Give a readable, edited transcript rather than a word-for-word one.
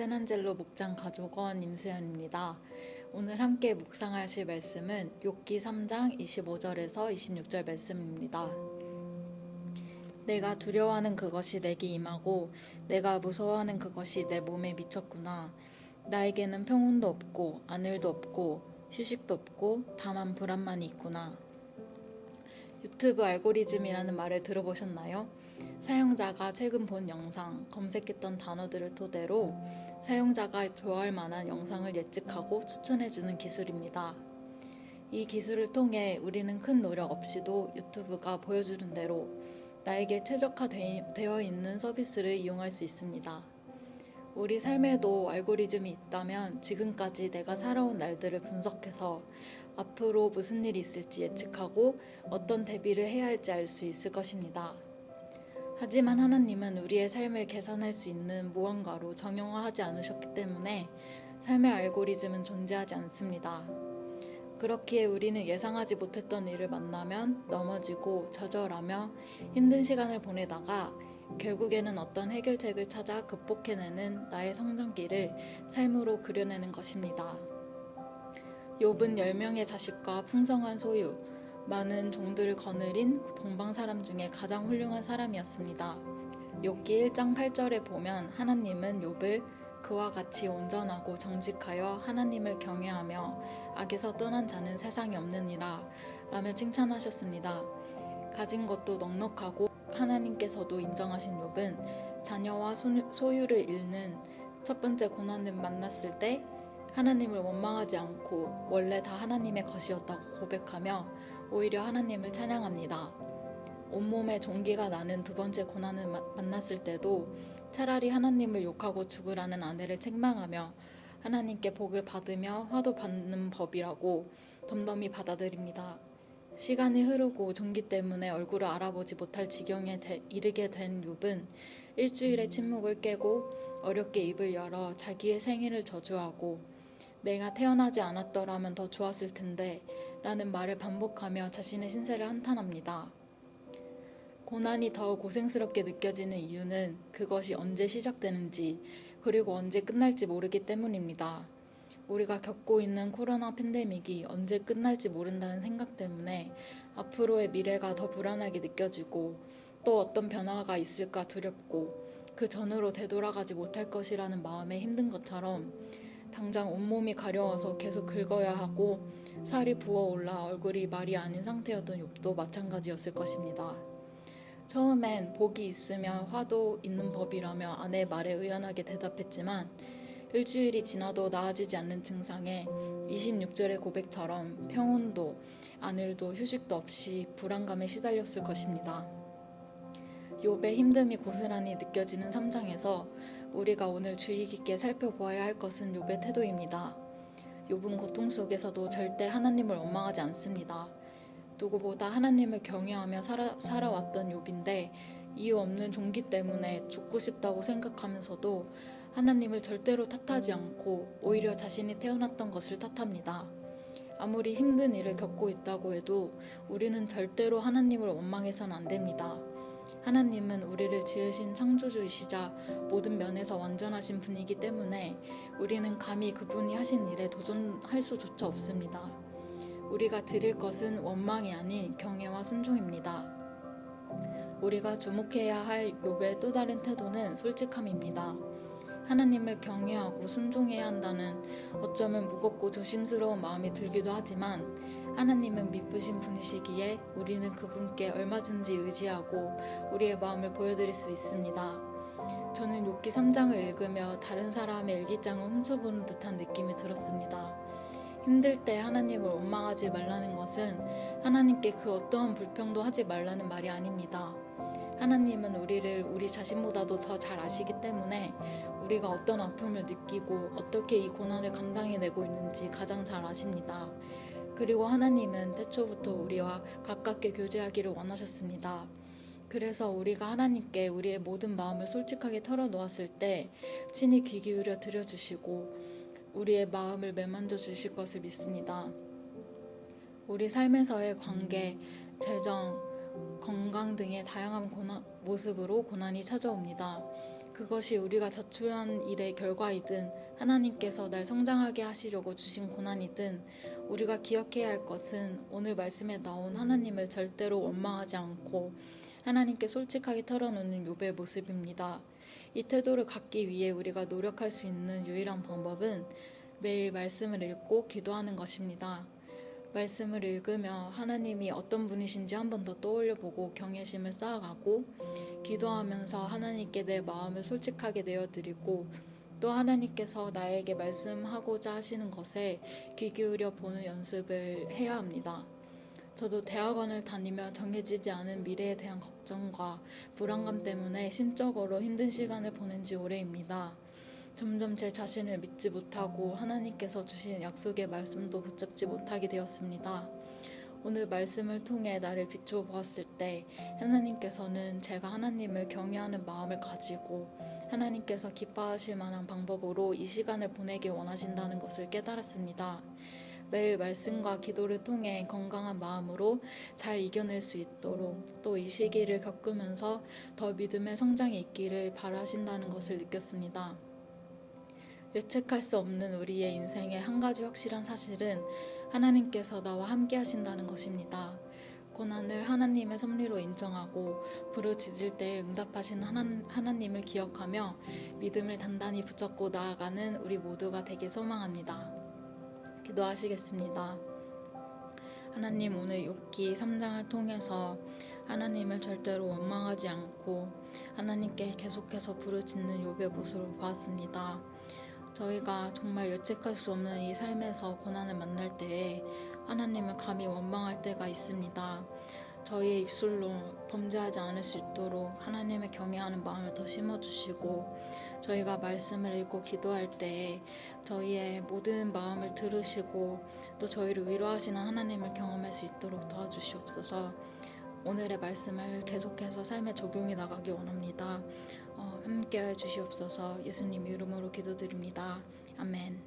샌안젤로 목장 가족원 임수연입니다. 오늘 함께 묵상하실 말씀은 욥기 3장 25절에서 26절 말씀입니다. 내가 두려워하는 그것이 내게 임하고 내가 무서워하는 그것이 내 몸에 미쳤구나. 나에게는 평온도 없고 안일도 없고 휴식도 없고 다만 불안만이 있구나. 유튜브 알고리즘이라는 말을 들어보셨나요? 사용자가 최근 본 영상, 검색했던 단어들을 토대로 사용자가 좋아할 만한 영상을 예측하고 추천해주는 기술입니다. 이 기술을 통해 우리는 큰 노력 없이도 유튜브가 보여주는 대로 나에게 최적화되어 있는 서비스를 이용할 수 있습니다. 우리 삶에도 알고리즘이 있다면 지금까지 내가 살아온 날들을 분석해서 앞으로 무슨 일이 있을지 예측하고 어떤 대비를 해야 할지 알 수 있을 것입니다. 하지만 하나님은 우리의 삶을 계산할 수 있는 무언가로 정형화하지 않으셨기 때문에 삶의 알고리즘은 존재하지 않습니다. 그렇기에 우리는 예상하지 못했던 일을 만나면 넘어지고 좌절하며 힘든 시간을 보내다가 결국에는 어떤 해결책을 찾아 극복해내는 나의 성장기를 삶으로 그려내는 것입니다. 욥은 10명의 자식과 풍성한 소유, 많은 종들을 거느린 동방 사람 중에 가장 훌륭한 사람이었습니다. 욥기 1장 8절에 보면 하나님은 욥을 그와 같이 온전하고 정직하여 하나님을 경외하며 악에서 떠난 자는 세상에 없느니라 라며 칭찬하셨습니다. 가진 것도 넉넉하고 하나님께서도 인정하신 욥은 자녀와 소유를 잃는 첫 번째 고난을 만났을 때 하나님을 원망하지 않고 원래 다 하나님의 것이었다고 고백하며 오히려 하나님을 찬양합니다. 온몸에 종기가 나는 두 번째 고난을 만났을 때도 차라리 하나님을 욕하고 죽으라는 아내를 책망하며 하나님께 복을 받으며 화도 받는 법이라고 덤덤히 받아들입니다. 시간이 흐르고 종기 때문에 얼굴을 알아보지 못할 지경에 이르게 된 욥은 일주일의 침묵을 깨고 어렵게 입을 열어 자기의 생일을 저주하고 내가 태어나지 않았더라면 더 좋았을 텐데 라는 말을 반복하며 자신의 신세를 한탄합니다. 고난이 더 고생스럽게 느껴지는 이유는 그것이 언제 시작되는지 그리고 언제 끝날지 모르기 때문입니다. 우리가 겪고 있는 코로나 팬데믹이 언제 끝날지 모른다는 생각 때문에 앞으로의 미래가 더 불안하게 느껴지고 또 어떤 변화가 있을까 두렵고 그 전으로 되돌아가지 못할 것이라는 마음에 힘든 것처럼 당장 온몸이 가려워서 계속 긁어야 하고 살이 부어올라 얼굴이 말이 아닌 상태였던 욥도 마찬가지였을 것입니다. 처음엔 복이 있으면 화도 있는 법이라며 아내의 말에 의연하게 대답했지만 일주일이 지나도 나아지지 않는 증상에 26절의 고백처럼 평온도 안일도 휴식도 없이 불안감에 시달렸을 것입니다. 욥의 힘듦이 고스란히 느껴지는 3장에서 우리가 오늘 주의 깊게 살펴보아야 할 것은 욥의 태도입니다. 욥은 고통 속에서도 절대 하나님을 원망하지 않습니다. 누구보다 하나님을 경외하며 살아왔던 욥인데 이유 없는 종기 때문에 죽고 싶다고 생각하면서도 하나님을 절대로 탓하지 않고 오히려 자신이 태어났던 것을 탓합니다. 아무리 힘든 일을 겪고 있다고 해도 우리는 절대로 하나님을 원망해서는 안 됩니다. 하나님은 우리를 지으신 창조주이시자 모든 면에서 완전하신 분이기 때문에 우리는 감히 그분이 하신 일에 도전할 수조차 없습니다. 우리가 드릴 것은 원망이 아닌 경외와 순종입니다. 우리가 주목해야 할 욥의 또 다른 태도는 솔직함입니다. 하나님을 경외하고 순종해야 한다는 어쩌면 무겁고 조심스러운 마음이 들기도 하지만 하나님은 미쁘신 분이시기에 우리는 그분께 얼마든지 의지하고 우리의 마음을 보여드릴 수 있습니다. 저는 욥기 3장을 읽으며 다른 사람의 일기장을 훔쳐보는 듯한 느낌이 들었습니다. 힘들 때 하나님을 원망하지 말라는 것은 하나님께 그 어떠한 불평도 하지 말라는 말이 아닙니다. 하나님은 우리를 우리 자신보다도 더 잘 아시기 때문에 우리가 어떤 아픔을 느끼고 어떻게 이 고난을 감당해내고 있는지 가장 잘 아십니다. 그리고 하나님은 태초부터 우리와 가깝게 교제하기를 원하셨습니다. 그래서 우리가 하나님께 우리의 모든 마음을 솔직하게 털어놓았을 때 친히 귀 기울여 들여주시고 우리의 마음을 매만져 주실 것을 믿습니다. 우리 삶에서의 관계, 재정, 건강 등의 다양한 모습으로 고난이 찾아옵니다. 그것이 우리가 자초한 일의 결과이든 하나님께서 날 성장하게 하시려고 주신 고난이든 우리가 기억해야 할 것은 오늘 말씀에 나온 하나님을 절대로 원망하지 않고 하나님께 솔직하게 털어놓는 욥의 모습입니다. 이 태도를 갖기 위해 우리가 노력할 수 있는 유일한 방법은 매일 말씀을 읽고 기도하는 것입니다. 말씀을 읽으며 하나님이 어떤 분이신지 한 번 더 떠올려보고 경외심을 쌓아가고 기도하면서 하나님께 내 마음을 솔직하게 내어드리고 또 하나님께서 나에게 말씀하고자 하시는 것에 귀 기울여 보는 연습을 해야 합니다. 저도 대학원을 다니며 정해지지 않은 미래에 대한 걱정과 불안감 때문에 심적으로 힘든 시간을 보낸 지 오래입니다. 점점 제 자신을 믿지 못하고 하나님께서 주신 약속의 말씀도 붙잡지 못하게 되었습니다. 오늘 말씀을 통해 나를 비추어 보았을 때 하나님께서는 제가 하나님을 경외하는 마음을 가지고 하나님께서 기뻐하실 만한 방법으로 이 시간을 보내길 원하신다는 것을 깨달았습니다. 매일 말씀과 기도를 통해 건강한 마음으로 잘 이겨낼 수 있도록 또 이 시기를 겪으면서 더 믿음의 성장이 있기를 바라신다는 것을 느꼈습니다. 예측할 수 없는 우리의 인생의 한 가지 확실한 사실은 하나님께서 나와 함께 하신다는 것입니다. 고난을 하나님의 섭리로 인정하고 부르짖을 때 응답하신 하나님을 기억하며 믿음을 단단히 붙잡고 나아가는 우리 모두가 되길 소망합니다. 기도하시겠습니다. 하나님, 오늘 욥기 3장을 통해서 하나님을 절대로 원망하지 않고 하나님께 계속해서 부르짖는 욥의 모습을 보았습니다. 저희가 정말 예측할 수 없는 이 삶에서 고난을 만날 때에 하나님을 감히 원망할 때가 있습니다. 저희의 입술로 범죄하지 않을 수 있도록 하나님을 경외하는 마음을 더 심어주시고 저희가 말씀을 읽고 기도할 때에 저희의 모든 마음을 들으시고 또 저희를 위로하시는 하나님을 경험할 수 있도록 도와주시옵소서. 오늘의 말씀을 계속해서 삶에 적용해 나가기 원합니다. 함께해 주시옵소서. 예수님 이름으로 기도드립니다. 아멘.